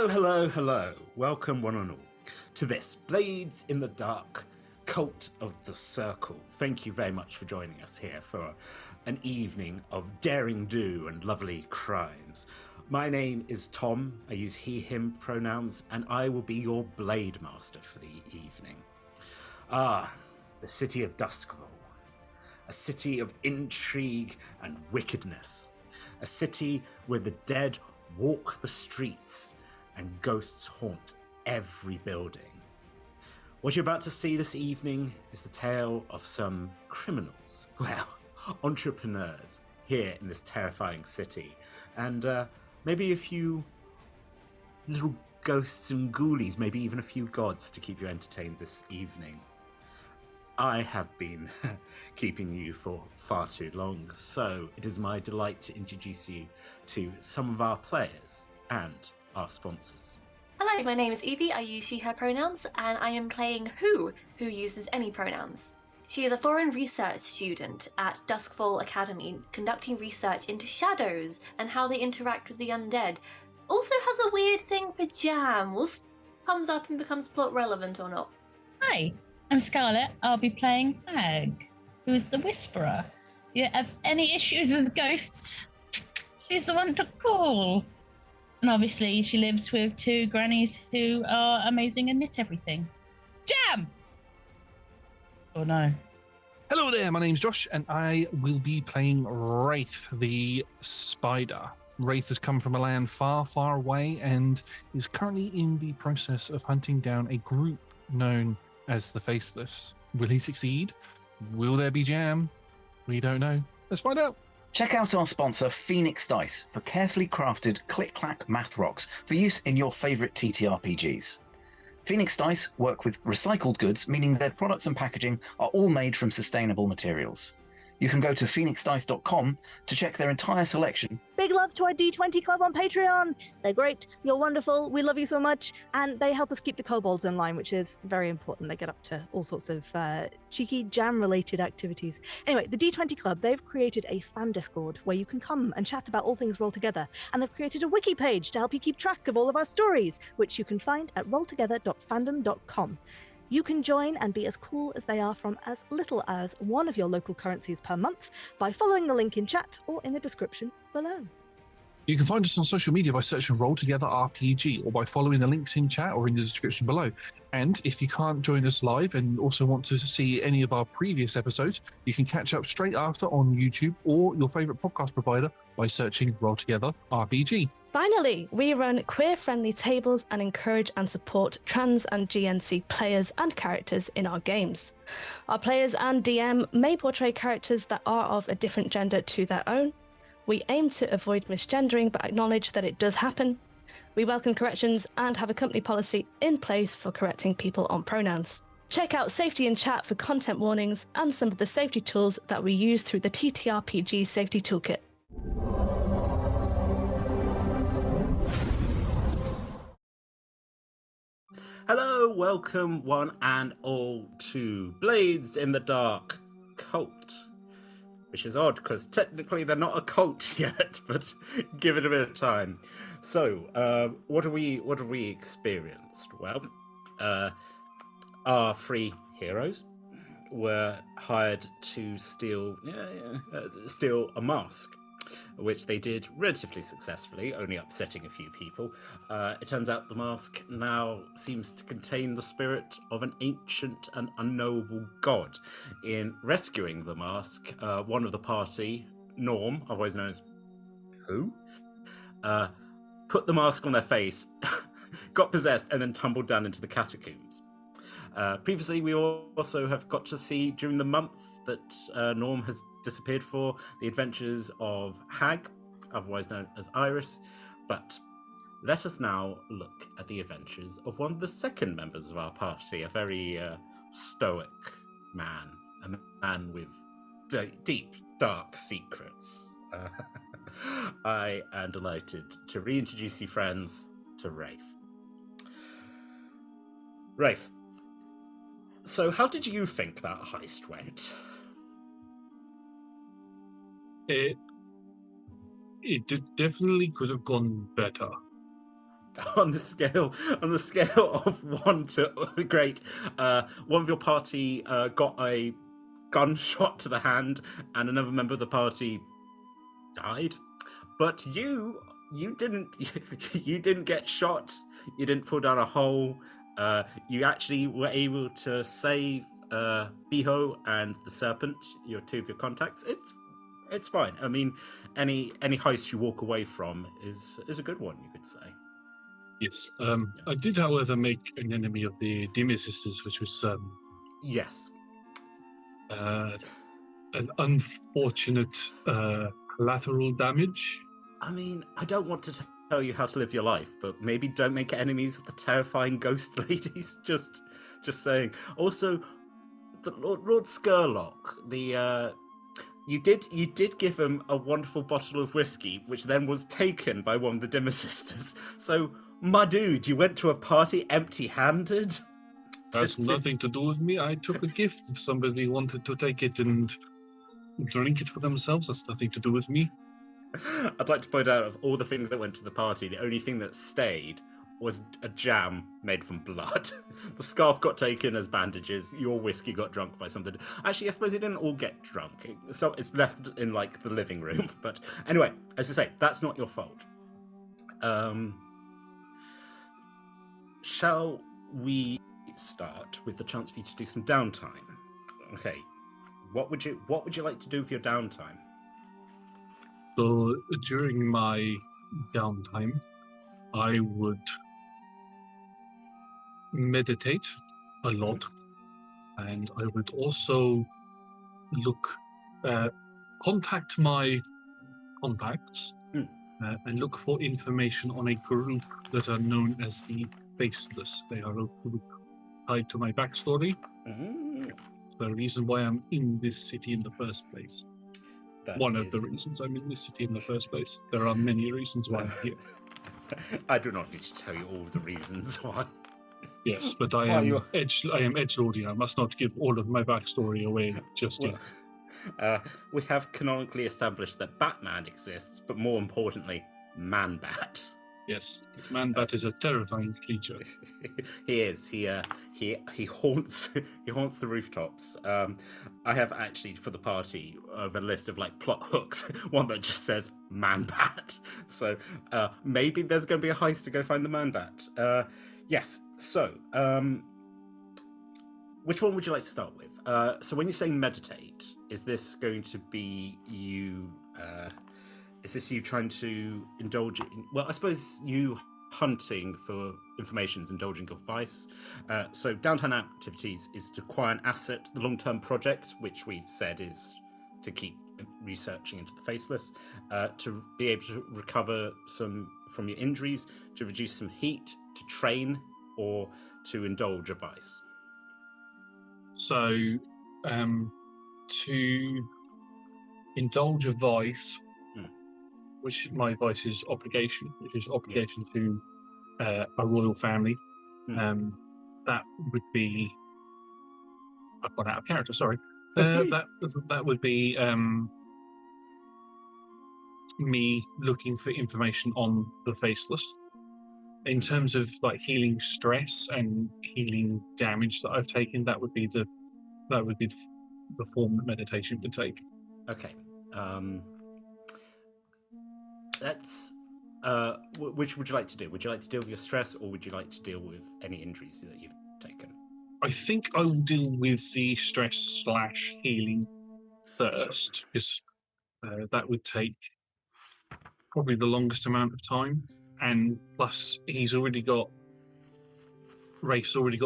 Hello, hello, hello. Welcome, one and all, to this Blades in the Dark Cult of the Circle. Thank you very much for joining us here for an evening of daring do and lovely crimes. My name is Tom. I use he, him pronouns, and I will be your Blade Master for the evening. The city of Doskvol. A city of intrigue and wickedness. A city where the dead walk the streets and ghosts haunt every building. What you're about to see this evening is the tale of some criminals, entrepreneurs here in this terrifying city, and maybe a few little ghosts and ghoulies, maybe even a few gods to keep you entertained this evening. I have been keeping you for far too long, so it is my delight to introduce you to some of our players and our sponsors. Hello, my name is Evie. I use she, her pronouns, and I am playing who uses any pronouns. She is a foreign research student at Doskvol Academy, conducting research into shadows and how they interact with the undead. Also has a weird thing for jam. We'll see if it comes up and becomes plot relevant or not. Hi, I'm Scarlett. I'll be playing Hag, who is the Whisperer. You have any issues with ghosts? She's the one to call. And obviously, she lives with two grannies who are amazing and knit everything. Jam! Oh no. Hello there, my name's Josh, and I will be playing Wraith, the Spider. Wraith has come from a land far, far away and is currently in the process of hunting down a group known as the Faceless. Will he succeed? Will there be jam? We don't know. Let's find out. Check out our sponsor, Phoenix Dice, for carefully crafted click-clack math rocks for use in your favourite TTRPGs. Phoenix Dice work with recycled goods, meaning their products and packaging are all made from sustainable materials. You can go to phoenixdice.com to check their entire selection. Big love to our D20 Club on Patreon. They're great. You're wonderful. We love you so much. And they help us keep the kobolds in line, which is very important. They get up to all sorts of cheeky jam-related activities. Anyway, the D20 Club, they've created a fan Discord where you can come and chat about all things Roll Together. And they've created a wiki page to help you keep track of all of our stories, which you can find at rolltogether.fandom.com. You can join and be as cool as they are from as little as one of your local currencies per month by following the link in chat or in the description below. You can find us on social media by searching Roll Together RPG or by following the links in chat or in the description below. And if you can't join us live and also want to see any of our previous episodes, you can catch up straight after on YouTube or your favourite podcast provider by searching Roll Together RPG. Finally, we run queer-friendly tables and encourage and support trans and GNC players and characters in our games. Our players and DM may portray characters that are of a different gender to their own. We aim to avoid misgendering but acknowledge that it does happen. We welcome corrections and have a company policy in place for correcting people on pronouns. Check out Safety in Chat for content warnings and some of the safety tools that we use through the TTRPG Safety Toolkit. Hello, welcome one and all to Blades in the Dark Cult. Which is odd, because technically they're not a cult yet, but give it a bit of time. So, what have we experienced? Well, our three heroes were hired to steal a mask, which they did relatively successfully, only upsetting a few people. It turns out the mask now seems to contain the spirit of an ancient and unknowable god. In rescuing the mask, one of the party, Norm, otherwise known as who, put the mask on their face, got possessed, and then tumbled down into the catacombs. Previously, we also have got to see during the month that Norm has disappeared for the adventures of Hag, otherwise known as Iris. But let us now look at the adventures of one of the second members of our party, a very stoic man, a man with deep, dark secrets. I am delighted to reintroduce you, friends, to Rafe. Rafe, so how did you think that heist went? It definitely could have gone better. on the scale of 1 to great, one of your party got a gunshot to the hand, and another member of the party died. But you didn't you didn't get shot. You didn't fall down a hole. You actually were able to save Biho and the Serpent, your two of your contacts. It's fine. I mean, any heist you walk away from is a good one, you could say. Yes. I did, however, make an enemy of the Demi sisters, which was Yes. an unfortunate collateral damage. I mean, I don't want to tell you how to live your life, but maybe don't make enemies of the terrifying ghost ladies. Just saying. Also, the Lord Skurlock, you did give him a wonderful bottle of whiskey, which then was taken by one of the Dimmer sisters. So, my dude, you went to a party empty-handed? Has nothing to do with me. I took a gift. If somebody wanted to take it and drink it for themselves, that's nothing to do with me. I'd like to point out, of all the things that went to the party, the only thing that stayed was a jam made from blood. The scarf got taken as bandages. Your whiskey got drunk by something. Actually, I suppose it didn't all get drunk. So it's left in, like, the living room. But anyway, as I say, that's not your fault. Shall we start with the chance for you to do some downtime? Okay. What would you like to do with your downtime? So during my downtime, I would meditate a lot, and I would also contact my contacts and look for information on a group that are known as the Faceless. They are a group tied to my backstory. The reason why I'm in this city in the first place. One of the reasons I'm in this city in the first place. There are many reasons why I'm here. I do not need to tell you all the reasons why. Yes, but I am edgelordy. I must not give all of my backstory away just yet. We have canonically established that Batman exists, but more importantly, Man-Bat. Yes, Man-Bat is a terrifying creature. He is. He haunts the rooftops. I have actually, for the party, a list of, like, plot hooks. One that just says Man-Bat. So maybe there's going to be a heist to go find the Man-Bat. Yes. So which one would you like to start with? So when you're saying meditate, is this going to be you? Is this you trying to indulge in? Well, I suppose you hunting for information is indulging your vice. So downtime activities is to acquire an asset. The long-term project, which we've said is to keep researching into the Faceless, to be able to recover some from your injuries, to reduce some heat, to train, or to indulge a vice. So, to indulge a vice, which my vice is obligation, which is obligation to a royal family. That would be. I've gone out of character. Sorry. That would be me looking for information on the Faceless. In terms of, like, healing stress and healing damage that I've taken, that would be the form that meditation would take. Okay. That's which would you like to do? Would you like to deal with your stress, or would you like to deal with any injuries that you've taken? I think I will deal with the stress / healing first, because that would take probably the longest amount of time. And plus, Raif's already got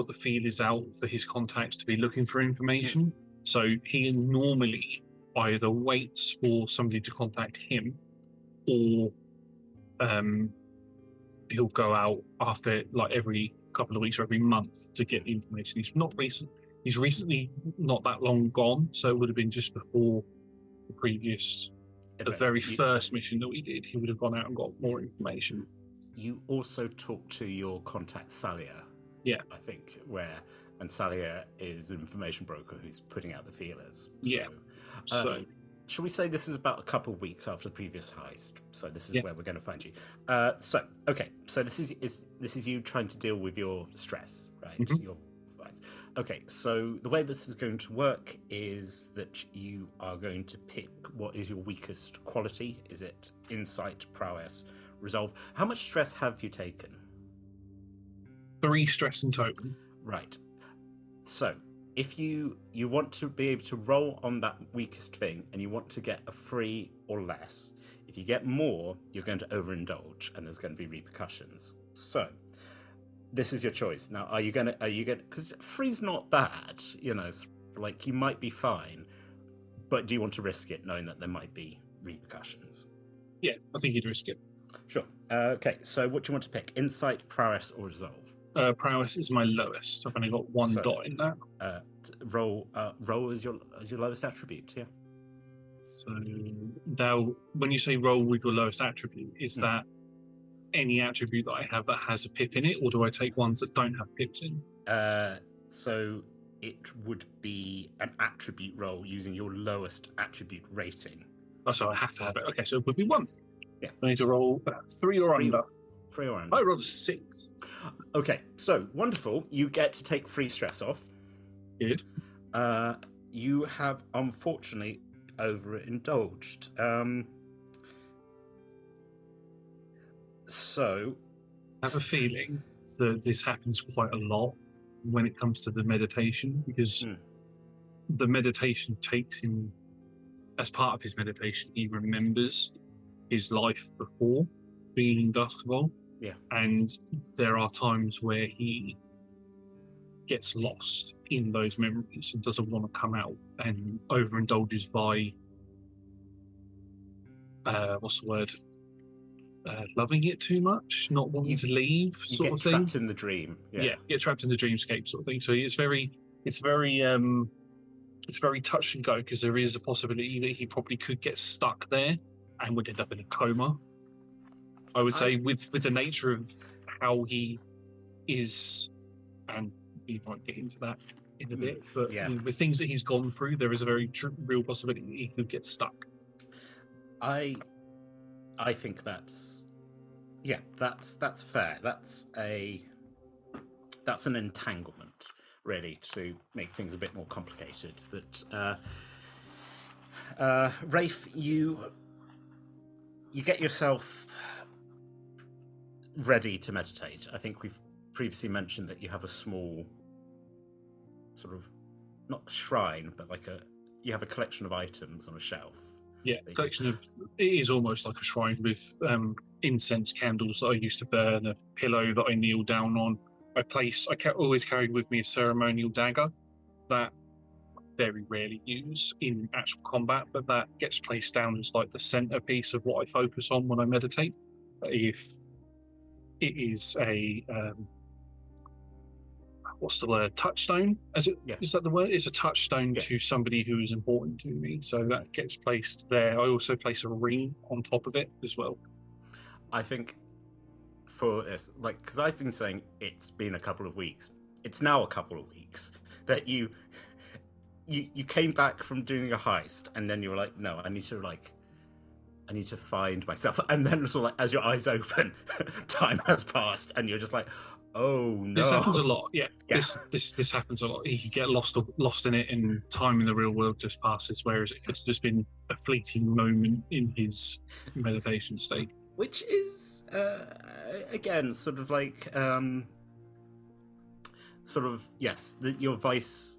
the feelers out for his contacts to be looking for information. So he normally either waits for somebody to contact him, or he'll go out after, like, every couple of weeks or every month to get the information. He's recently not that long gone, so it would have been just before the very first mission that we did. He would have gone out and got more information. You also talked to your contact Salia. Yeah, I think and Salia is an information broker who's putting out the feelers. Yeah. So shall we say this is about a couple of weeks after the previous heist? So this is Yeah. where we're going to find you. So this is you trying to deal with your stress, right? Mhm. Your advice. Okay, so the way this is going to work is that you are going to pick what is your weakest quality. Is it insight, prowess, resolve? How much stress have you taken? 3 stress in total. Right. So if you want to be able to roll on that weakest thing and you want to get a 3 or less, if you get more, you're going to overindulge and there's going to be repercussions. So this is your choice. Now, are you gonna, because 3's not bad, you know, it's like you might be fine, but do you want to risk it knowing that there might be repercussions? Yeah, I think you'd risk it. Sure. Okay, so what do you want to pick? Insight, prowess, or resolve? Prowess is my lowest. I've only got 1 So- dot in that. Roll is your lowest attribute, yeah? So now, when you say roll with your lowest attribute, is that any attribute that I have that has a pip in it, or do I take ones that don't have pips in? So it would be an attribute roll using your lowest attribute rating. Oh, so I have to have it. Okay, so it would be 1. Yeah. I need to roll 3 or Three- under. 3 or under. I rolled a 6. Okay, so wonderful. You get to take 3 stress off. Good. You have unfortunately overindulged. So I have a feeling that this happens quite a lot when it comes to the meditation, because the meditation takes him, as part of his meditation, he remembers his life before being in Doskvol. Yeah. And there are times where he gets lost in those memories and doesn't want to come out, and overindulges by what's the word? Loving it too much, not wanting to leave, you sort get of thing. trapped in the dream. Yeah. Get trapped in the dreamscape, sort of thing. So it's very touch and go, because there is a possibility that he probably could get stuck there and would end up in a coma. I would say with the nature of how he is, and we might get into that in a bit, but yeah. with things that he's gone through, there is a very real possibility that he could get stuck. I think that's fair. That's an entanglement, really, to make things a bit more complicated. That Rafe, you get yourself ready to meditate. I think we've previously mentioned that you have a small sort of, not shrine, but you have a collection of items on a shelf. Yeah, collection of, it is almost like a shrine with incense candles that I used to burn, a pillow that I kneel down on. I always carried with me a ceremonial dagger that I very rarely use in actual combat, but that gets placed down as like the centerpiece of what I focus on when I meditate. If it is a what's the word? Touchstone? Is that the word? It's a touchstone to somebody who is important to me. So that gets placed there. I also place a ring on top of it as well. I think for this, because I've been saying it's been a couple of weeks. It's now a couple of weeks that you came back from doing a heist, and then you were like, no, I need to find myself. And then sort of like, as your eyes open, time has passed, and you're just like, oh no. This happens a lot. Yeah. This happens a lot. You can get lost in it, and time in the real world just passes, whereas it could have just been a fleeting moment in his meditation state. Which is again sort of like your vice,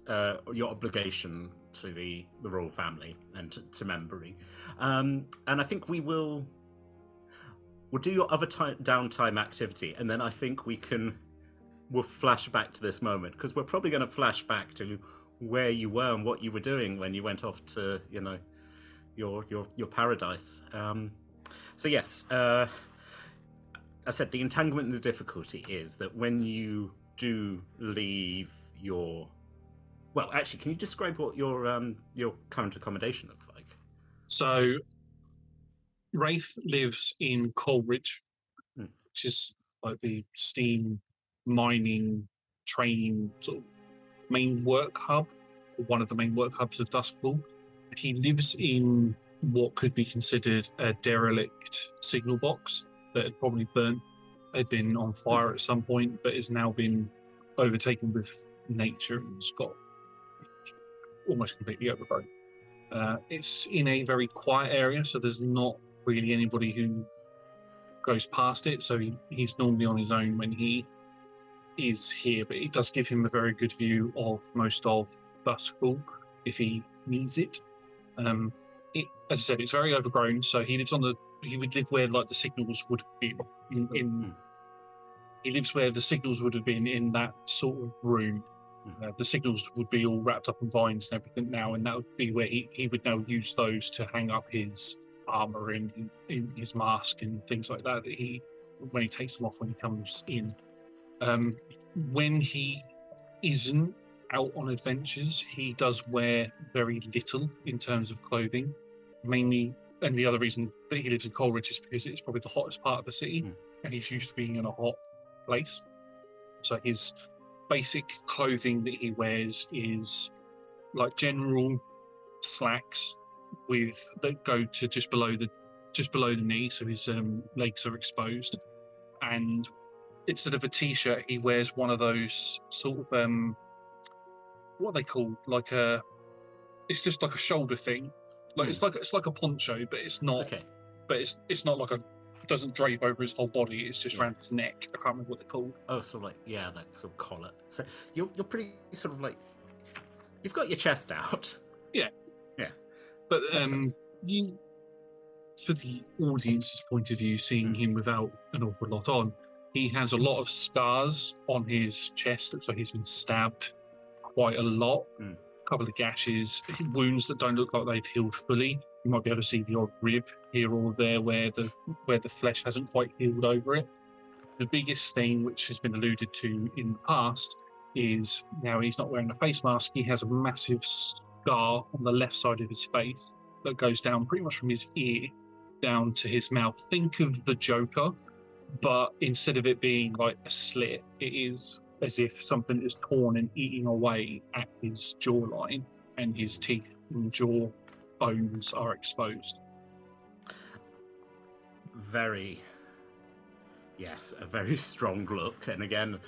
your obligation to the royal family and to memory, and I think we'll do your other downtime activity, and then I think we'll flash back to this moment, because we're probably going to flash back to where you were and what you were doing when you went off to your paradise. So yes, I said the entanglement and the difficulty is that when you do leave your... Well, actually, can you describe what your current accommodation looks like? So, Wraith lives in Coleridge, which is like the steam mining training sort of main work hub, or one of the main work hubs of Doskvol. He lives in what could be considered a derelict signal box that had probably had been on fire at some point, but has now been overtaken with nature and has got almost completely overgrown. It's in a very quiet area, so there's not really anybody who goes past it, so he's normally on his own when he is here, but it does give him a very good view of most of Doskvol if he needs it. As I said, it's very overgrown, so he would live where like the signals would have been. He lives where the signals would have been in that sort of room. The signals would be all wrapped up in vines and everything now, and that would be where he would now use those to hang up his armor in his mask and things like that when he takes them off when he comes in. When he isn't out on adventures, he does wear very little in terms of clothing, mainly, and the other reason that he lives in Coleridge is because it's probably the hottest part of the city, and he's used to being in a hot place. So his basic clothing that he wears is like general slacks that go to just below the knee, so his legs are exposed, and instead of a t-shirt, he wears one of those sort of what they call it's just like a shoulder thing, like it's like a poncho, but it's not. Okay. But it's not like it doesn't drape over his whole body. It's just around his neck. I can't remember what they're called. Oh, sort of like that sort of collar. So you're pretty sort of like you've got your chest out. Yeah. But you, for the audience's point of view, seeing him without an awful lot on, he has a lot of scars on his chest. Looks like he's been stabbed quite a lot. A couple of gashes, wounds that don't look like they've healed fully. You might be able to see the odd rib here or there where the flesh hasn't quite healed over it. The biggest thing, which has been alluded to in the past, is now he's not wearing a face mask. He has a massive scar on the left side of his face that goes down pretty much from his ear down to his mouth. Think of the Joker, but instead of it being like a slit, it is as if something is torn and eating away at his jawline, and his teeth and jaw bones are exposed. A very strong look. And again,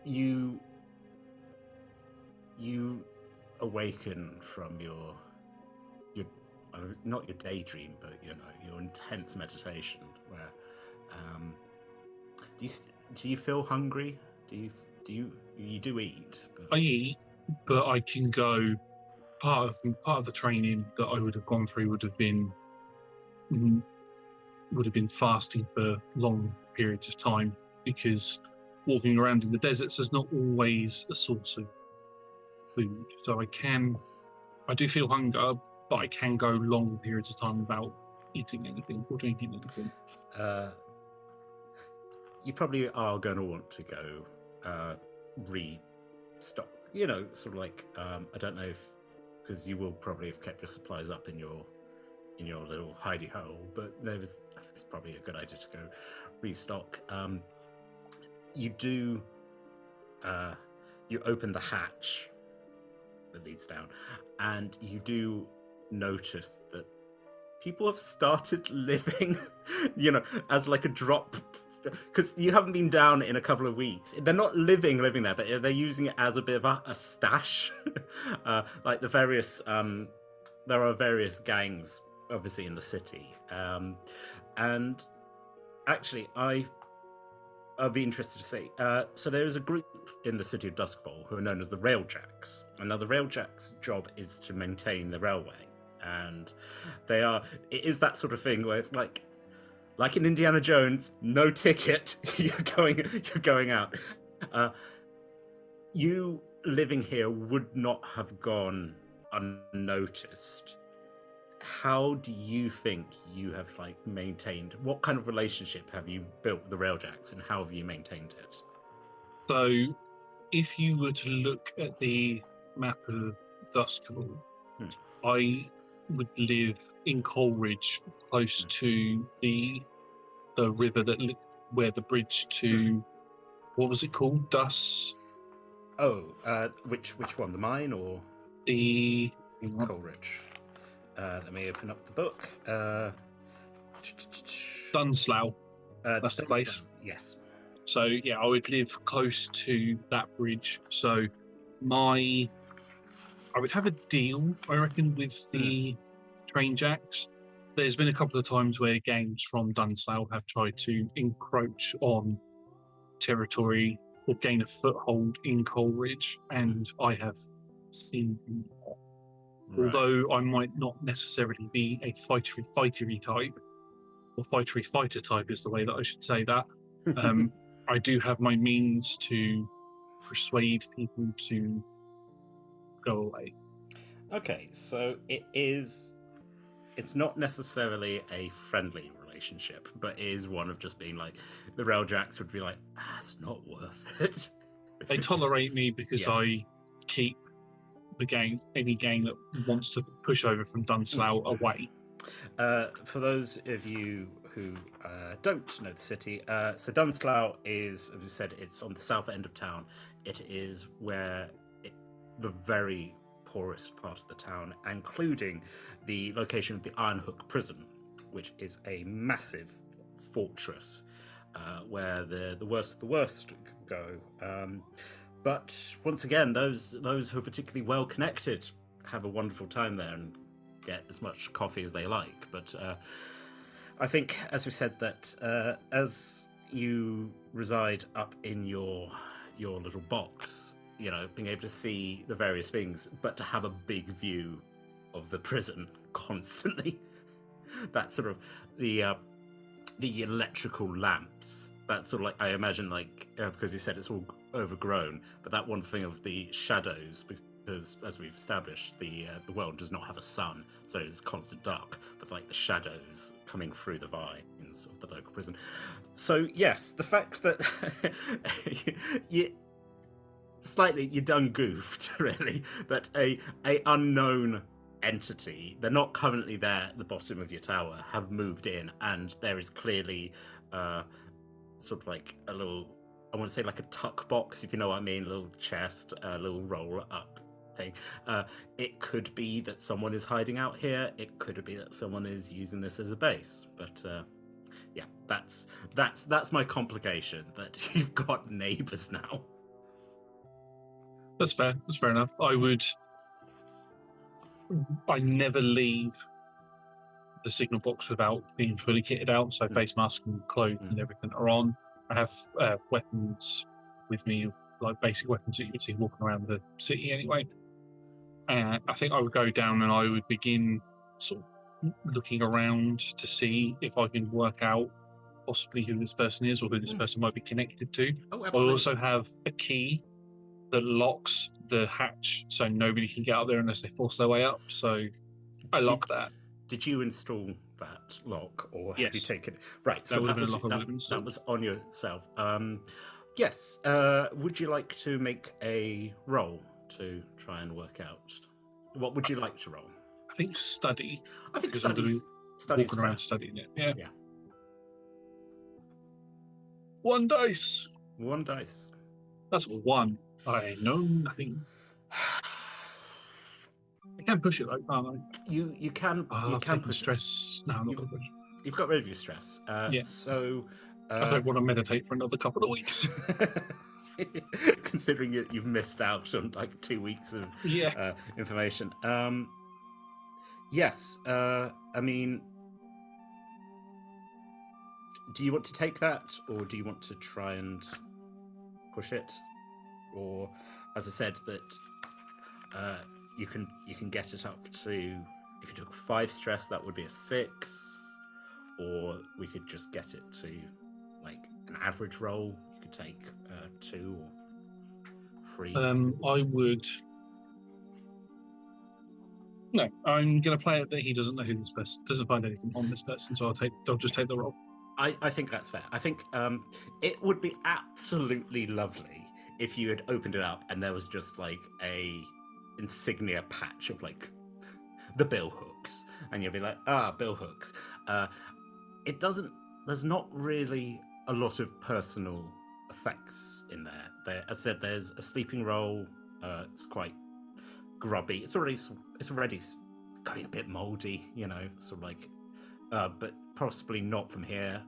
you awaken from your not your daydream, but your intense meditation. Where do you feel hungry? Do you eat? But... I eat, but I can go. Part of the training that I would have gone through would have been fasting for long periods of time, because walking around in the deserts is not always a source of food. So I do feel hunger, but I can go long periods of time without eating anything or drinking anything. You probably are going to want to go restock. Sort of like I don't know if, because you will probably have kept your supplies up in your little hidey hole, but it's probably a good idea to go restock. You do. You open the hatch that leads down, and you do notice that people have started living, as like a drop, because you haven't been down in a couple of weeks. They're not living there, but they're using it as a bit of a stash. Like the various, there are various gangs, obviously, in the city. And actually, I'd be interested to see. So there is a group in the city of Doskvol who are known as the Railjacks. And now the Railjacks' job is to maintain the railway. And it is that sort of thing where, like in Indiana Jones, no ticket, you're going out. You living here would not have gone unnoticed. How do you think you have maintained? What kind of relationship have you built with the Railjacks, and how have you maintained it? So, if you were to look at the map of Doskvol, I would live in Coleridge, close to the river where the bridge to, what was it called? Oh, which one? The mine or? The Coleridge. Let me open up the book. Dunslough. That's the place. Yes. So yeah, I would live close to that bridge. So I would have a deal, I reckon, with the train jacks. There's been a couple of times where games from Dunslough have tried to encroach on territory or gain a foothold in Coleridge, and I have seen them off. Right. Although I might not necessarily be a fightery type, or fightery fighter type is the way that I should say that. I do have my means to persuade people to go away. Okay, so it's not necessarily a friendly relationship, but it is one of just being like, the Railjacks would be like, it's not worth it. They tolerate me because I keep any gang that wants to push over from Dunslough away. For those of you who don't know the city, so Doskvol is, as we said, it's on the south end of town. It is where the very poorest part of the town, including the location of the Iron Hook prison, which is a massive fortress where the worst of the worst go. But once again, those who are particularly well connected have a wonderful time there and get as much coffee as they like. But I think, as we said, that as you reside up in your little box, you know, being able to see the various things, but to have a big view of the prison constantly, that sort of the electrical lamps. That's sort of like, I imagine, like, because you said it's all overgrown, but that one thing of the shadows, because as we've established, the world does not have a sun, so it's constant dark, but like the shadows coming through the vines of the local prison. So yes, the fact that you done goofed, really, that a unknown entity, they're not currently there at the bottom of your tower, have moved in, and there is clearly sort of like a little, I want to say like a tuck box, if you know what I mean, a little chest, a little roll up thing. It could be that someone is hiding out here. It could be that someone is using this as a base. But yeah, that's my complication, that you've got neighbours now. That's fair. That's fair enough. I never leave the signal box without being fully kitted out, so face mask and clothes and everything are on. I have weapons with me, like basic weapons that you would see walking around the city anyway. I think I would go down and I would begin sort of looking around to see if I can work out possibly who this person is or who this person might be connected to. Oh, I absolutely. also have a key that locks the hatch so nobody can get out there unless they force their way up, so I lock that. Did you install that lock, or have you Yes. taken it? Right, That so would have that been a was, lock I would have installed. that was on yourself. Yes, would you like to make a roll to try and work out? What would you like to roll? I think study. I think Because I'm gonna be study's walking around fair. studying it. Yeah. Yeah. 1 dice. 1 dice. That's 1. I know nothing. I can push it though, can't I? You can I'll can take the push it. stress. No, I'm not going to push. You've got rid of your stress. Yeah. So I don't want to meditate for another couple of weeks. considering you've missed out on like 2 weeks of information. Yes. I mean, do you want to take that, or do you want to try and push it? Or, as I said, that you can get it up to, if you took 5 stress, that would be a 6, or we could just get it to like an average roll. You could take 2 or 3. I would. No, I'm going to play it that he doesn't know who this person, doesn't find anything on this person, so I'll just take the roll. I think that's fair. I think it would be absolutely lovely if you had opened it up and there was just like a insignia patch of like the bill hooks, and you'd be like, bill hooks. It doesn't. There's not really a lot of personal effects in there. As I said, there's a sleeping roll. It's quite grubby. It's already going a bit moldy, you know, sort of like, but possibly not from here.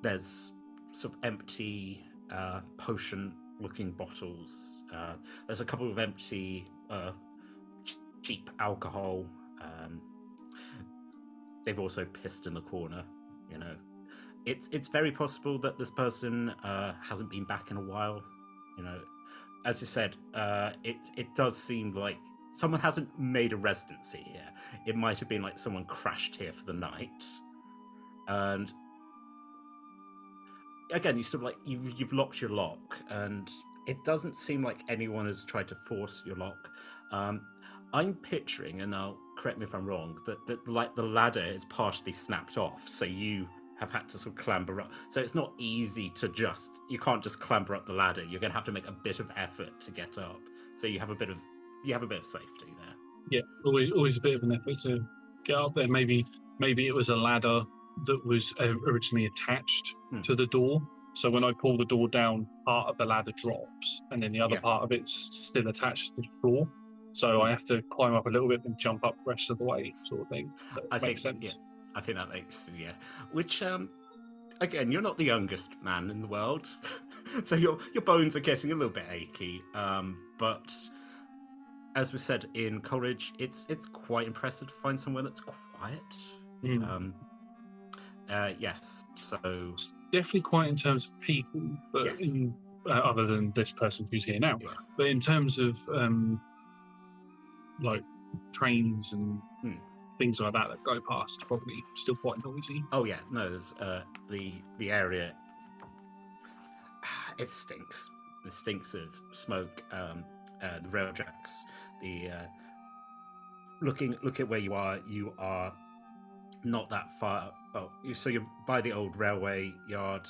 There's sort of empty potion-looking bottles. There's a couple of empty cheap alcohol. They've also pissed in the corner, you know. It's very possible that this person hasn't been back in a while, you know. As you said, it does seem like someone hasn't made a residency here. It might have been like someone crashed here for the night. And again, you sort of like you've locked your lock, and it doesn't seem like anyone has tried to force your lock. I'm picturing, and now correct me if I'm wrong, that like the ladder is partially snapped off, so you have had to sort of clamber up. So it's not easy to you can't just clamber up the ladder. You're going to have to make a bit of effort to get up. So you have a bit of safety there. Yeah, always a bit of an effort to get up there. Maybe it was a ladder that was originally attached to the door. So when I pull the door down, part of the ladder drops, and then the other part of it's still attached to the floor. So I have to climb up a little bit and jump up the rest of the way, sort of thing. I think that makes which again, you're not the youngest man in the world, so your bones are getting a little bit achy. But as we said in college, it's quite impressive to find somewhere that's quiet. Yes, so it's definitely quiet in terms of people, but other than this person who's here now. But in terms of like trains and things like that go past, it's probably still quite noisy. Oh yeah, no, there's the area. It stinks. It stinks of smoke. The rail tracks. Look at where you are. You are not that far. Oh, so you're by the old railway yard,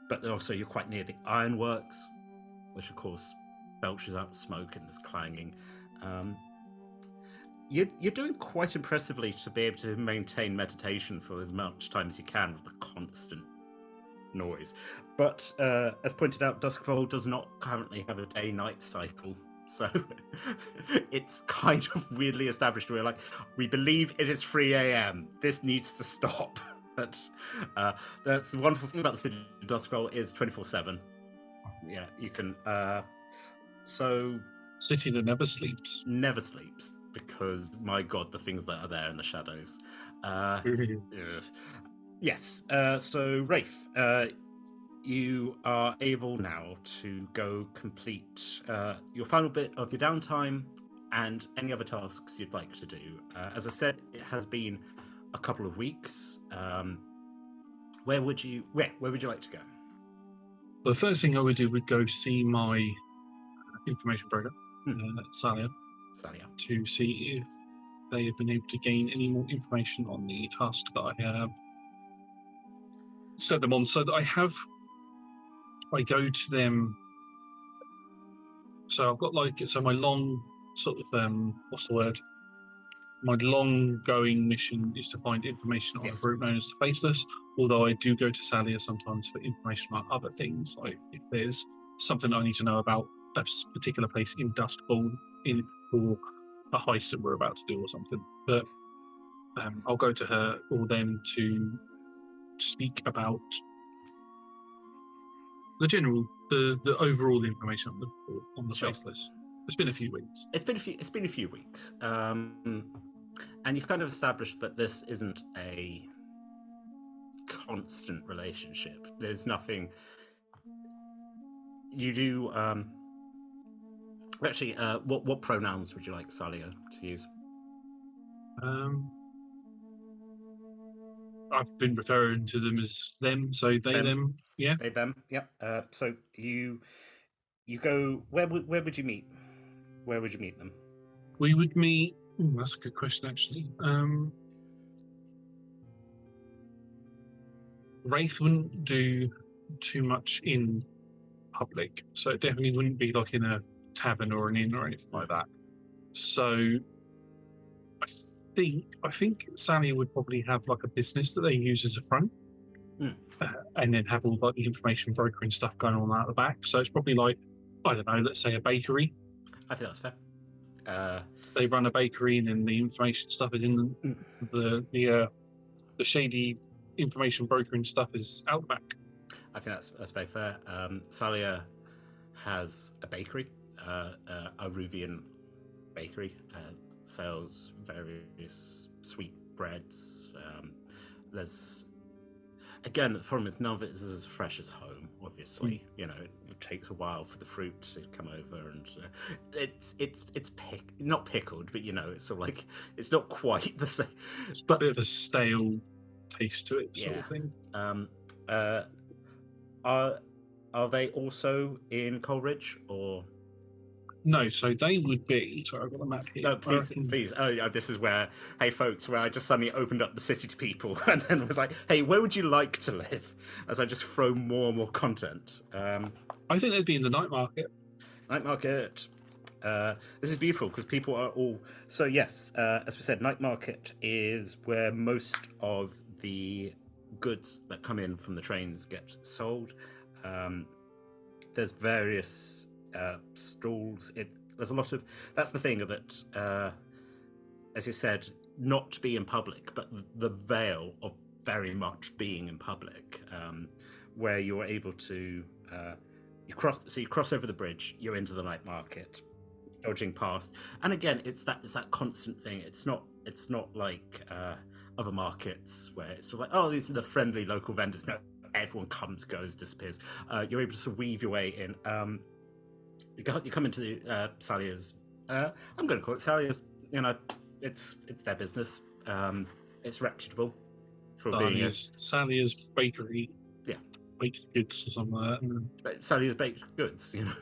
but also you're quite near the ironworks, which of course belches out smoke and there's clanging. You're doing quite impressively to be able to maintain meditation for as much time as you can with the constant noise. But as pointed out, Doskvol does not currently have a day-night cycle, so it's kind of weirdly established. We're like, we believe it is 3 a.m. This needs to stop. But that's the wonderful thing about the city of Doskvol is 24/7. Yeah, you can. City that never sleeps. Never sleeps, because my god, the things that are there in the shadows. Yes, so Rafe, you are able now to go complete your final bit of your downtime and any other tasks you'd like to do. As I said, it has been a couple of weeks. Where would you like to go? Well, the first thing I would do would go see my information broker, Salia, to see if they have been able to gain any more information on the task that I have set them on. So that I go to them. So I've got my long sort of what's the word? My long-going mission is to find information on a group known as the Faceless, although I do go to Salia sometimes for information on other things, like if there's something I need to know about a particular place in Doskvol for a heist that we're about to do or something. But I'll go to her or them to speak about the overall information on the Faceless. It's been a few weeks. It's been a few weeks. And you've kind of established that this isn't a constant relationship. There's nothing you do. Actually, what pronouns would you like Salia to use? I've been referring to them as them, so they, them. Yeah. They, them. Yep. So you go. Where would you meet? Where would you meet them? We would meet. That's a good question, actually. Wraith wouldn't do too much in public, so it definitely wouldn't be like in a tavern or an inn or anything like that. So I think Sally would probably have like a business that they use as a front, and then have all like the information broker and stuff going on out the back. So it's probably like, I don't know, let's say a bakery. I think that's fair. They run a bakery, and then the information stuff is in the shady information brokering stuff is out the back. I think that's very fair. Salia has a bakery, a Ruvian bakery, sells various sweet breads. There's, again, the problem is none of it is as fresh as home, obviously. You know, it takes a while for the fruit to come over, and it's not pickled, but, you know, it's sort of like, it's not quite the same. It's But a bit of a stale taste to it, sort of thing. Are they also in Coleridge, or? No, so they would be. Sorry, I've got the map here. No, please. Oh, yeah, this is where, hey, folks, where I just suddenly opened up the city to people and then was like, hey, where would you like to live? As I just throw more and more content. I think they'd be in the night market. Night market. This is beautiful because people are all. So, yes, as we said, night market is where most of the goods that come in from the trains get sold. There's various stalls. There's a lot of. That's the thing that, as you said, not to be in public, but the veil of very much being in public, where you're able to you cross over the bridge, you're into the night market, dodging past, and again, it's that constant thing. It's not like other markets where it's sort of like, oh, these are the friendly local vendors. No, everyone comes, goes, disappears. You're able to weave your way in. You come into Salia's. I'm going to call it Salia's. You know, it's their business. It's reputable for being Salia's bakery. Yeah, baked goods or something like that. Salia's baked goods. You know.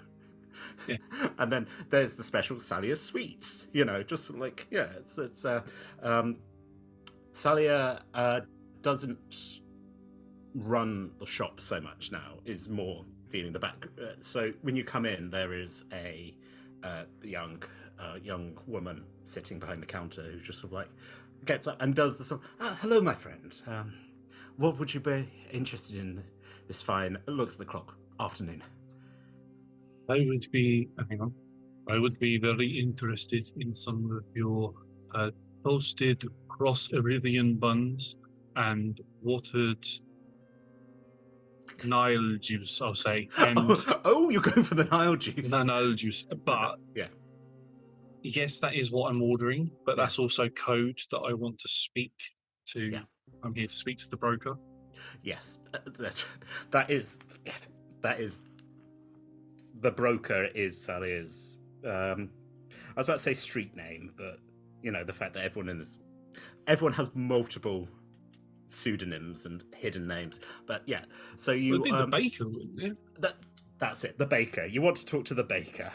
Yeah. And then there's the special Salia's sweets. You know, just like Salia doesn't run the shop so much now. Is more dealing the back. So when you come in, there is a young woman sitting behind the counter who just sort of like gets up and does the sort of, hello, my friend. What would you be interested in this fine, looks at the clock, afternoon? I would be very interested in some of your toasted cross-Iridian buns and watered Nile juice, I'll say. And you're going for the Nile juice. No, Nile juice. But yeah, yes, that is what I'm ordering. But that's also code that I want to speak to. Yeah. I'm here to speak to the broker. Yes, that is the broker is Salia's. I was about to say street name, but you know the fact that everyone has multiple pseudonyms and hidden names, but yeah. So you would be the baker, wouldn't it? That's it. The baker. You want to talk to the baker.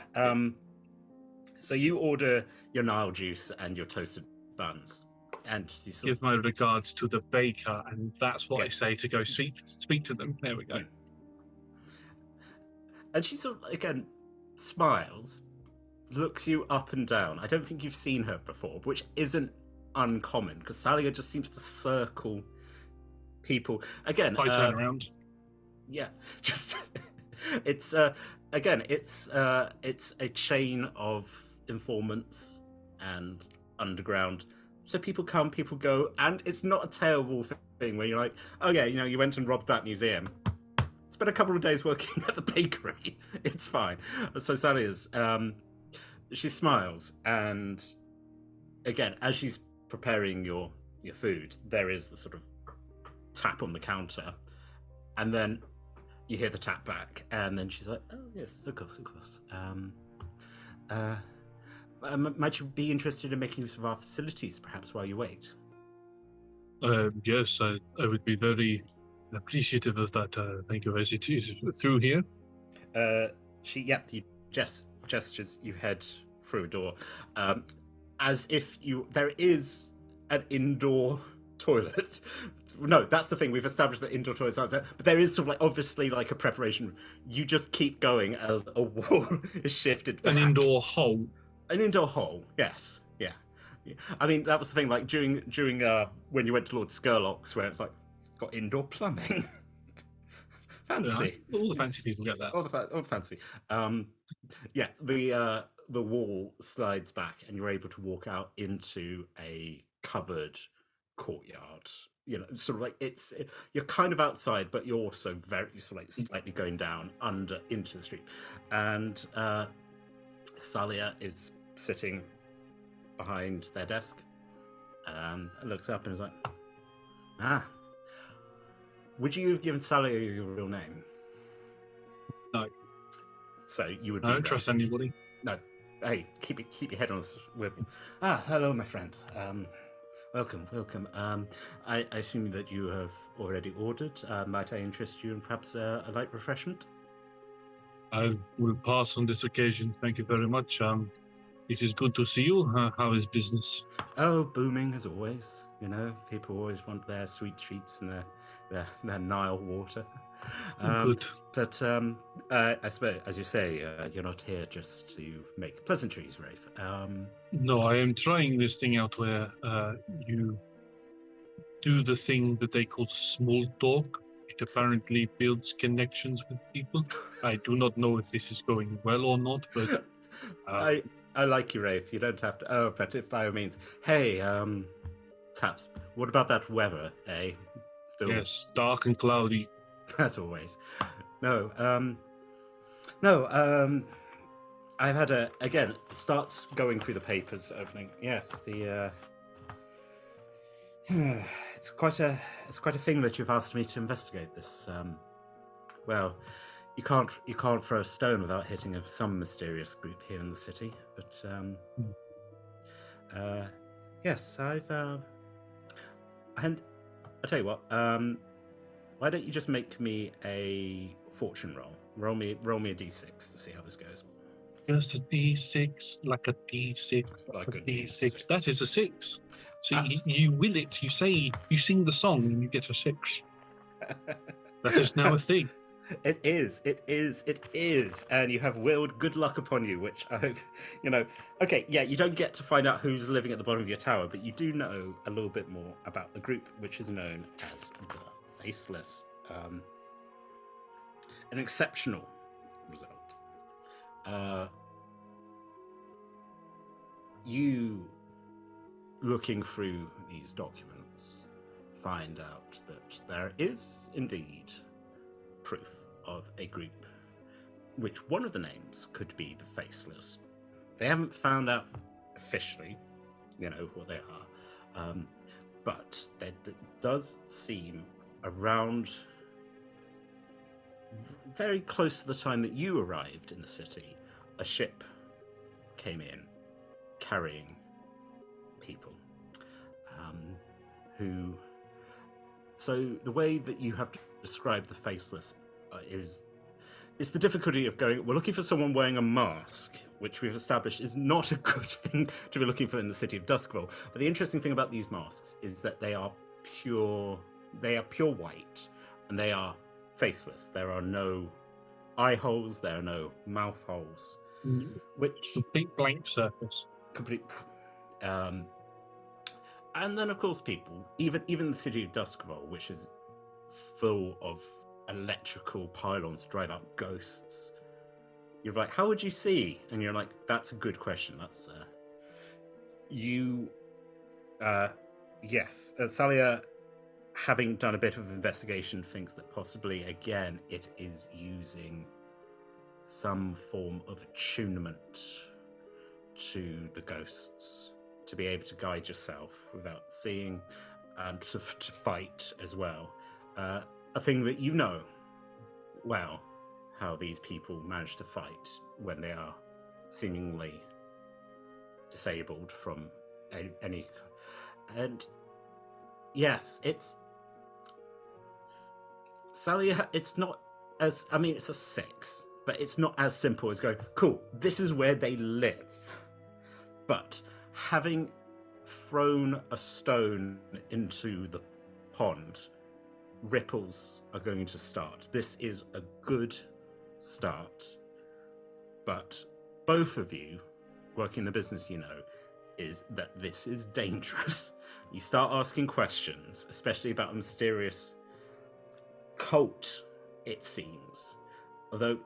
So you order your Nile juice and your toasted buns, and you give my regards to the baker, and that's what I say to go speak to them. There we go. And she sort of again smiles, looks you up and down. I don't think you've seen her before, which isn't uncommon because Salia just seems to circle people again. I turn around. Yeah, just it's again, it's a chain of informants and underground. So people come, people go, and it's not a terrible thing where you're like, oh yeah, you know, you went and robbed that museum. Spent a couple of days working at the bakery. It's fine. So Salia's, she smiles, and again, as she's preparing your food, there is the sort of tap on the counter, and then you hear the tap back, and then she's like, oh yes, of course. Might you be interested in making use of our facilities perhaps while you wait? Yes, I would be very appreciative of that. Thank you. Is it through here? You gestures, you head through a door, as if there is an indoor toilet. No, that's the thing. We've established that indoor toilets aren't there, but there is sort of like obviously like a preparation. You just keep going as a wall is shifted back. An indoor hole. An indoor hole. Yes. Yeah. I mean, that was the thing. Like during when you went to Lord Skurlock's, where it's like got indoor plumbing. Fancy. Yeah, all the fancy people get that. All the fancy. Yeah. the wall slides back, and you're able to walk out into a covered courtyard. You know, sort of like you're kind of outside, but you're also very sort of like slightly going down under into the street. And Salia is sitting behind their desk and looks up and is like, would you have given Salia your real name? No. So you would I don't trust anybody. No. Hey, keep your head on a swivel. Hello, my friend. Welcome. I assume that you have already ordered. Might I interest you in perhaps a light refreshment? I will pass on this occasion. Thank you very much. It is good to see you. How is business? Oh, booming as always. You know, people always want their sweet treats and their Nile water. Good. But I suppose, as you say, you're not here just to make pleasantries, Rafe. No, I am trying this thing out where you do the thing that they call small talk. It apparently builds connections with people. I do not know if this is going well or not, but I like you, Rafe. You don't have to. Oh, but if by all means, hey, Taps. What about that weather, eh? Still, yes, dark and cloudy. as always. No. I've had again. Starts going through the papers, opening. Yes, the. It's quite a thing that you've asked me to investigate. This. Well, you can't throw a stone without hitting some mysterious group here in the city. But yes, I've. And I'll tell you what. Why don't you just make me a fortune roll? Roll me a d6 to see how this goes. Just a d6, like a d6, Like a d6. That is a 6. So Abs- you will it. You say, you sing the song, and you get a 6. That is now a thing. It is, and you have willed good luck upon you, which I hope, you know. Okay, yeah, you don't get to find out who's living at the bottom of your tower, but you do know a little bit more about the group, which is known as the Faceless. An exceptional result. You, looking through these documents, find out that there is indeed proof of a group, which one of the names could be the Faceless. They haven't found out officially, you know, what they are, but there does seem around very close to the time that you arrived in the city, a ship came in carrying people who. So the way that you have described the Faceless is the difficulty of going, we're looking for someone wearing a mask, which we've established is not a good thing to be looking for in the city of Doskvol. But the interesting thing about these masks is that they are pure white, and they are faceless. There are no eye holes, there are no mouth holes, which Complete blank surface. complete. And then, of course, people, even the city of Doskvol, which is full of electrical pylons to drive out ghosts. You're like, how would you see? And you're like, that's a good question. That's yes. Salia, having done a bit of investigation, thinks that possibly again it is using some form of attunement to the ghosts to be able to guide yourself without seeing, and to fight as well. A thing that you know well, how these people manage to fight when they are seemingly disabled from any. And yes, it's Sally. It's not as, I mean, it's a 6, but it's not as simple as going, cool, this is where they live. But having thrown a stone into the pond, ripples are going to start. This is a good start, but both of you working the business, you know, is that this is dangerous. You start asking questions, especially about a mysterious cult, it seems. Although,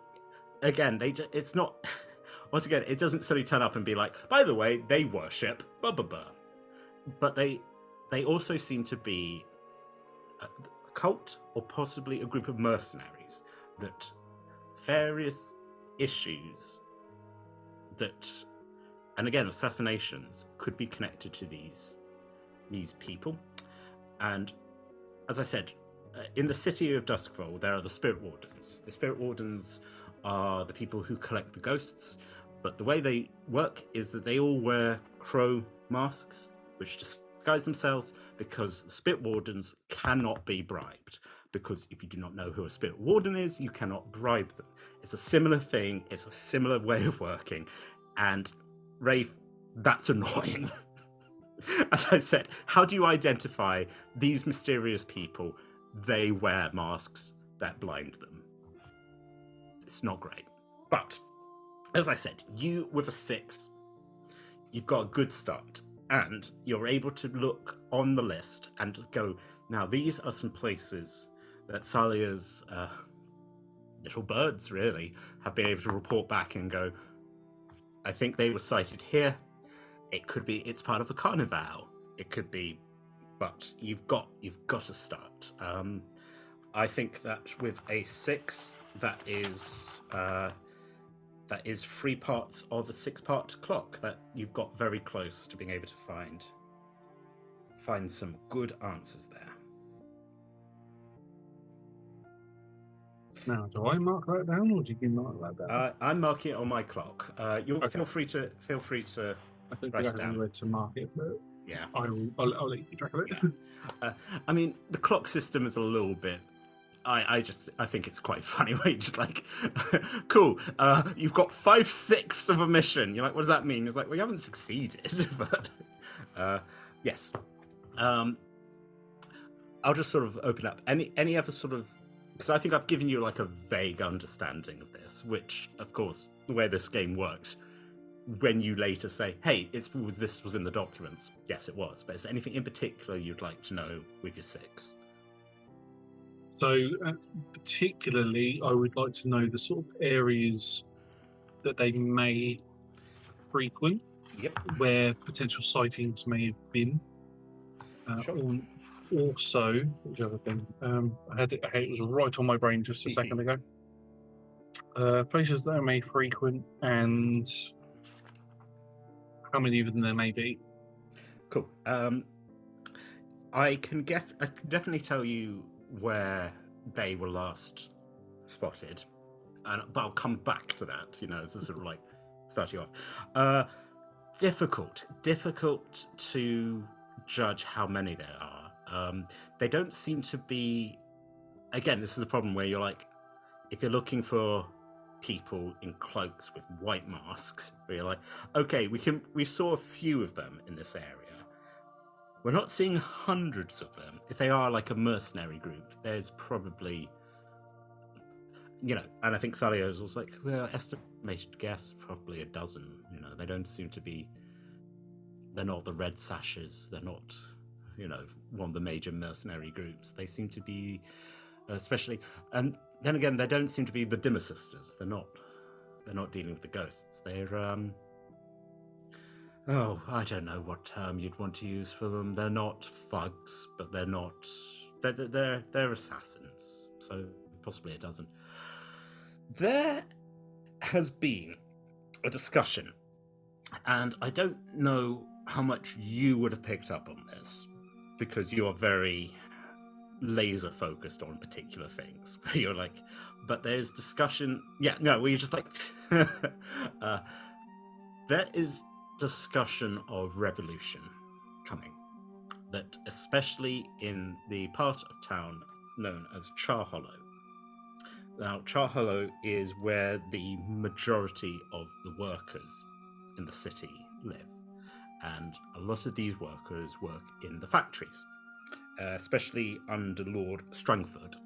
again, it's not. once again, it doesn't suddenly turn up and be like, by the way, they worship blah blah blah. But they also seem to be a cult or possibly a group of mercenaries that various issues that, and again, assassinations could be connected to these people. And as I said, in the city of Doskvol, there are the Spirit Wardens. The Spirit Wardens are the people who collect the ghosts, but the way they work is that they all wear crow masks, which disguise themselves, because the Spirit Wardens cannot be bribed. Because if you do not know who a Spirit Warden is, you cannot bribe them. It's a similar thing, it's a similar way of working, and Rafe, that's annoying. As I said, how do you identify these mysterious people? They wear masks that blind them. It's not great. But, as I said, you with a 6, you've got a good start. And you're able to look on the list and go, now these are some places that Salia's little birds, really, have been able to report back and go, I think they were sighted here. It could be it's part of a carnival. It could be, but you've got to start. I think that with a 6, that is 3 parts of a 6-part clock. That you've got very close to being able to find some good answers there. Now, do I mark that down, or do you mark that down? I'm marking it on my clock. You'll Okay. feel free to I think write I it down. have anywhere to mark it, but Yeah. I'll let you keep track of it. Yeah. I mean, the clock system is a little bit. I think it's quite funny. Where you're just like, cool. You've got 5/6 of a mission. You're like, what does that mean? It's like, well, you haven't succeeded. But yes. I'll just sort of open up any other sort of, because I think I've given you like a vague understanding of this, which, of course, the way this game works, when you later say, hey, this was in the documents, yes, it was. But is there anything in particular you'd like to know with your 6? So, particularly, I would like to know the sort of areas that they may frequent, Yep. where potential sightings may have been. Sure. Also, what was the other thing? I had it was right on my brain just a second ago. Places that I may frequent and how many of them there may be. Cool. I can definitely tell you where they were last spotted, but I'll come back to that. As a sort of like starting off. Difficult to judge how many there are. They don't seem to be. Again, this is the problem where you're like, if you're looking for people in cloaks with white masks, where you're like, okay, we saw a few of them in this area. We're not seeing hundreds of them. If they are like a mercenary group, there's probably, and I think Salio's was like, well, estimated guess, probably a dozen. They don't seem to be, they're not the Red Sashes, they're not, one of the major mercenary groups. They seem to be, especially, and then again, they don't seem to be the Dimmer Sisters. They're not dealing with the ghosts. They're, I don't know what term you'd want to use for them. They're not thugs, but they're assassins. So possibly a dozen. There has been a discussion, and I don't know how much you would have picked up on this, because you are very laser focused on particular things. You're like, but there's discussion. Yeah, no, we're just like, there is discussion of revolution coming, that especially in the part of town known as Char Hollow. Now, Char Hollow is where the majority of the workers in the city live, and a lot of these workers work in the factories, especially under Lord Strangford.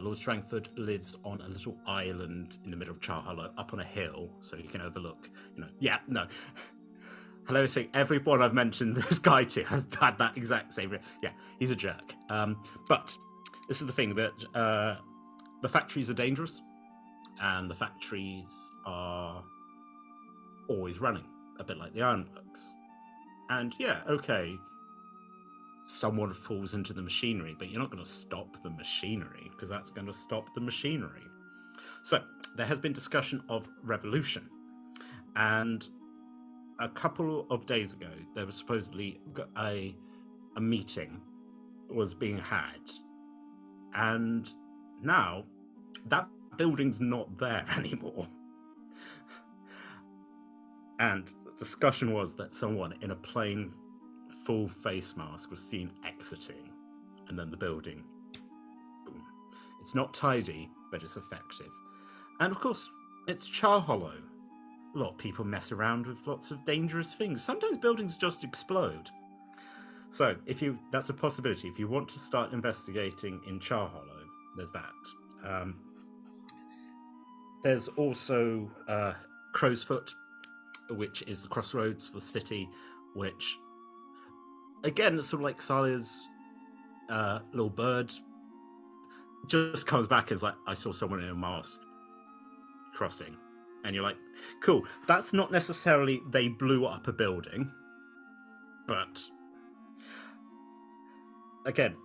Lord Strangford lives on a little island in the middle of Char Hollow, up on a hill, so you can overlook, Hello, so everyone I've mentioned this guy to has had that exact same. Yeah, he's a jerk. But this is the thing, that the factories are dangerous, and the factories are always running, a bit like the ironworks. And yeah, okay, someone falls into the machinery, but you're not going to stop the machinery, because that's going to stop the machinery. So there has been discussion of revolution, and a couple of days ago there was supposedly a meeting was being had, and now that building's not there anymore. And the discussion was that someone in a plain full face mask was seen exiting, and then the building, boom. It's not tidy, but it's effective. And of course, it's Char Hollow. A lot of people mess around with lots of dangerous things. Sometimes buildings just explode. So, that's a possibility. If you want to start investigating in Char Hollow, there's that. There's also Crow's Foot, which is the crossroads for the city, which, again, it's sort of like Salia's little bird. Just comes back and is like, I saw someone in a mask crossing. And you're like, cool. That's not necessarily they blew up a building, but again,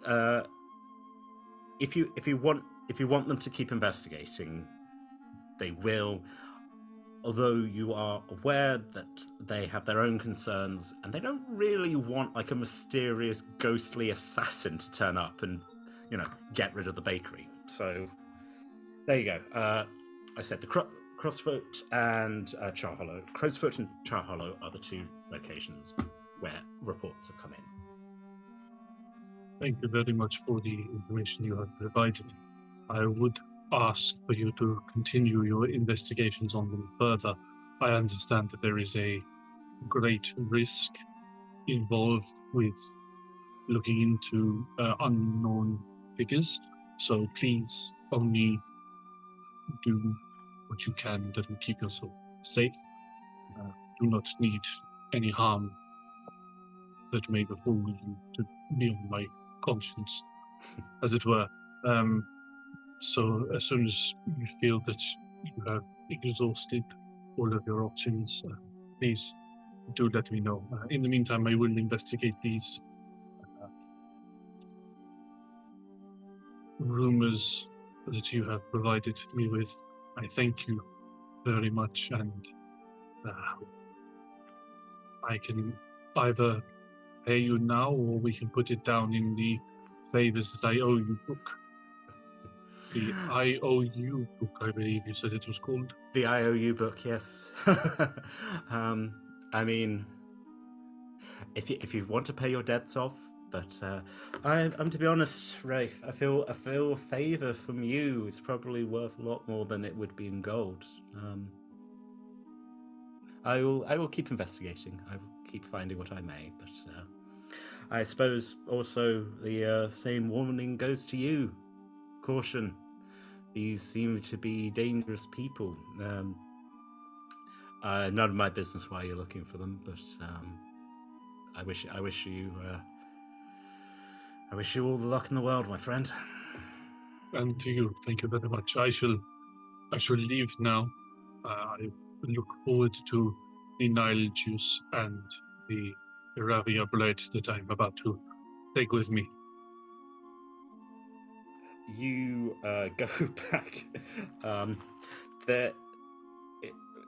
if you want them to keep investigating, they will. Although you are aware that they have their own concerns, and they don't really want like a mysterious, ghostly assassin to turn up and, get rid of the bakery. So there you go. I said the Crossfoot and Char Hollow. Crowsfoot and Char Hollow are the two locations where reports have come in. Thank you very much for the information you have provided. I would ask for you to continue your investigations on them further. I understand that there is a great risk involved with looking into unknown figures, so please only do what you can that will keep yourself safe. Do not need any harm that may befall you to be on my conscience, as it were. So as soon as you feel that you have exhausted all of your options, please do let me know. In the meantime, I will investigate these rumors that you have provided me with. I thank you very much, and I can either pay you now, or we can put it down in the favors that I owe you book. The IOU book, I believe you said it was called. The IOU book, yes. I mean, if you want to pay your debts off, but I'm to be honest, Rafe, I feel a favor from you is probably worth a lot more than it would be in gold. I will keep investigating. I will keep finding what I may, but I suppose also the same warning goes to you. Caution. These seem to be dangerous people. None of my business why you're looking for them, but I wish you all the luck in the world, my friend. And to you, thank you very much. I shall leave now. I look forward to the Nile juice and the Aravia bread that I'm about to take with me. You go back.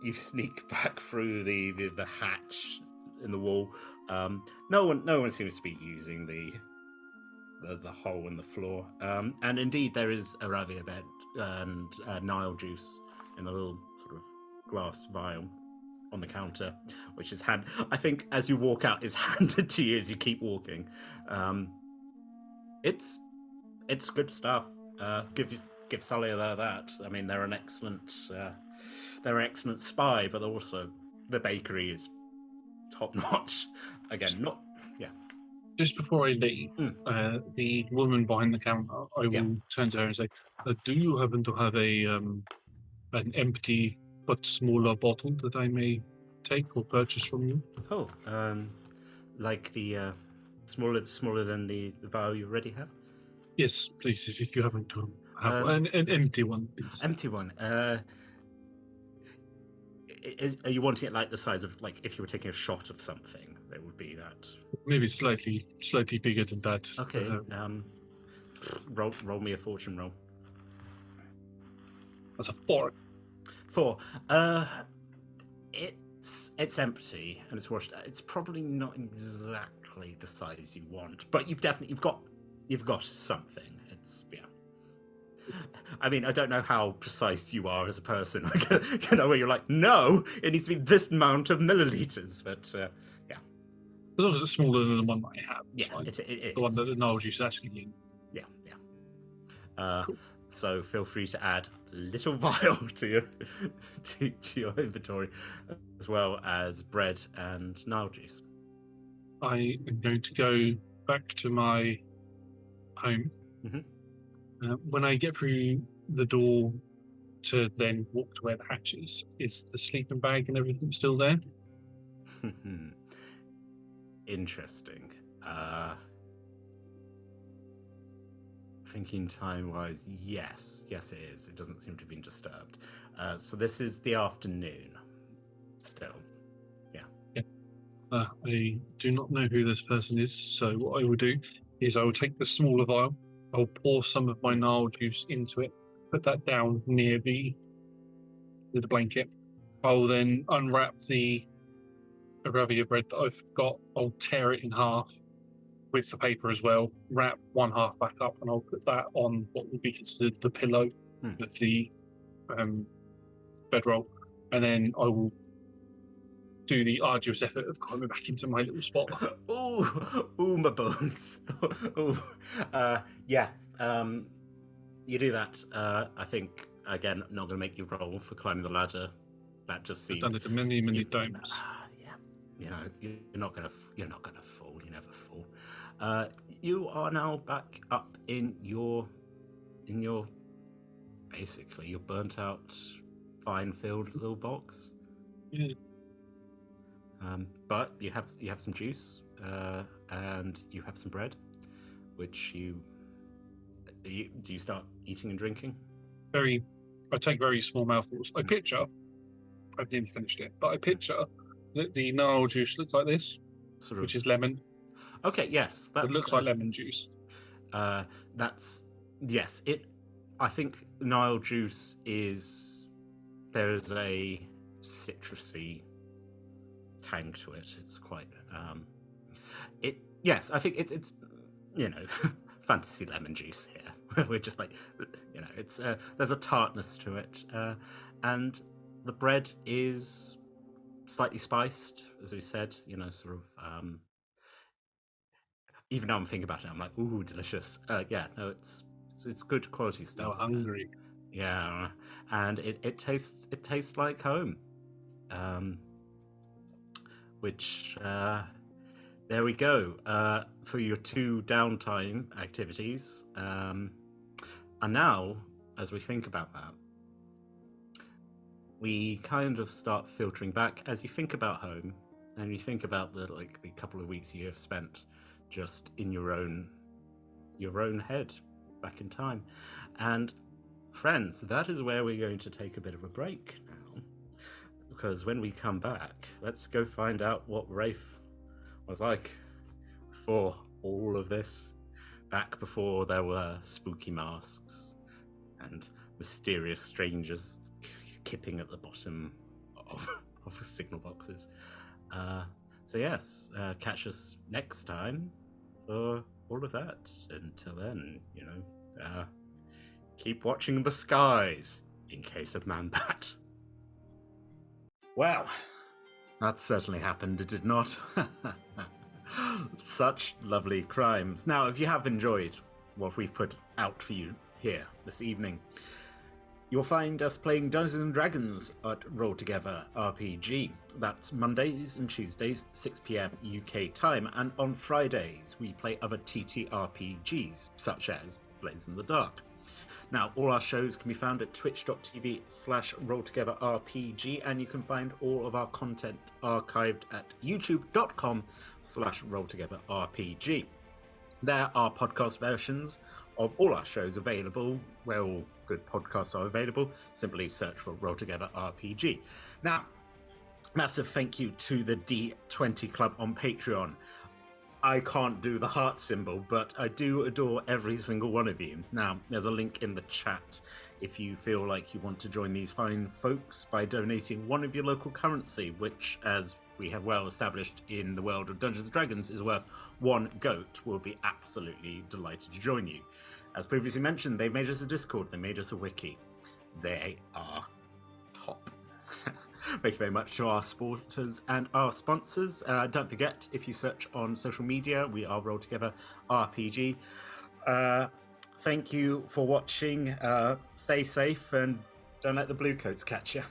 You sneak back through the hatch in the wall. No one seems to be using the hole in the floor. And indeed, there is Aravia bed and Nile juice in a little sort of glass vial on the counter, which is I think as you walk out, is handed to you as you keep walking. It's good stuff. Give Salia that. I mean, they're an excellent spy, but also the bakery is top notch. Again, Just before I leave, the woman behind the counter, I will turn to her and say, "Do you happen to have an empty but smaller bottle that I may take for purchase from you?" Oh, like the smaller than the vial you already have. Yes, please, if you happen to have an empty one, please. Empty one. are you wanting it like the size of, like, if you were taking a shot of something, it would be that? Maybe slightly bigger than that. Okay. Roll me a fortune roll. That's a 4. 4. It's empty and it's washed out. It's probably not exactly the size you want, but you've got something. It's I mean, I don't know how precise you are as a person. Where you're like, no, it needs to be this amount of milliliters. But As long as it's smaller than the one that I have. Yeah, fine. it the one is. that the Nile juice is actually in. Yeah. Cool. So feel free to add a little vial to your your inventory, as well as bread and Nile juice. I am going to go back to my home. Mhm. When I get through the door to then walk to where the hatch is the sleeping bag and everything still there? Interesting. Thinking time-wise, yes, it is. It doesn't seem to have been disturbed. So this is the afternoon. Still, I do not know who this person is, so what I will do is I will take the smaller vial, I'll pour some of my Nile juice into it, put that down near the blanket. I'll then unwrap the Arabia bread that I've got, I'll tear it in half with the paper as well, wrap one half back up, and I'll put that on what would be considered the pillow of the bedroll, and then I will do the arduous effort of climbing back into my little spot. Ooh, my bones. You do that. I think, again, not going to make you roll for climbing the ladder. That just seems. I've done it many times. You're not gonna fall. You never fall. You are now back up in your basically your burnt out, fine filled little box. Yeah. But you have some juice, and you have some bread, which do you start eating and drinking? I take very small mouthfuls. I've nearly finished it, but I picture that the Nile juice looks like this, which is lemon. Okay, yes, It looks like lemon juice. Yes. I think Nile juice there is a citrusy tang to it. It's quite yes, I think it's fantasy lemon juice here. We're just like, it's there's a tartness to it, and the bread is slightly spiced, as we said, even now I'm thinking about it, I'm like, ooh, delicious. It's good quality stuff. I'm hungry. Yeah, and it tastes like home. Which there we go for your 2 downtime activities. And now, as we think about that, we kind of start filtering back as you think about home, and you think about the couple of weeks you have spent just in your own head, back in time. And friends, that is where we're going to take a bit of a break now, because when we come back, let's go find out what Rafe was like before all of this, back before there were spooky masks and mysterious strangers kipping at the bottom of signal boxes. So yes, catch us next time for all of that. Until then, keep watching the skies in case of Man-Bat. Well, that certainly happened, did it not? Such lovely crimes. Now, if you have enjoyed what we've put out for you here this evening, you'll find us playing Dungeons & Dragons at Roll Together RPG. That's Mondays and Tuesdays, 6 PM UK time, and on Fridays we play other TTRPGs, such as Blades in the Dark. Now, all our shows can be found at twitch.tv/rolltogetherrpg, and you can find all of our content archived at youtube.com/rolltogetherrpg. There are podcast versions of all our shows available, where all good podcasts are available. Simply search for Roll Together RPG. Now, Massive thank you to the D20 Club on Patreon. I can't do the heart symbol, but I do adore every single one of you. Now, there's a link in the chat if you feel like you want to join these fine folks by donating one of your local currency, which, as we have well established in the world of Dungeons & Dragons, is worth 1 goat. We'll be absolutely delighted to join you. As previously mentioned, they made us a Discord, they made us a wiki. They are top. Thank you very much to our supporters and our sponsors. Don't forget, if you search on social media, we are Roll Together RPG. Thank you for watching. Stay safe and don't let the blue coats catch you.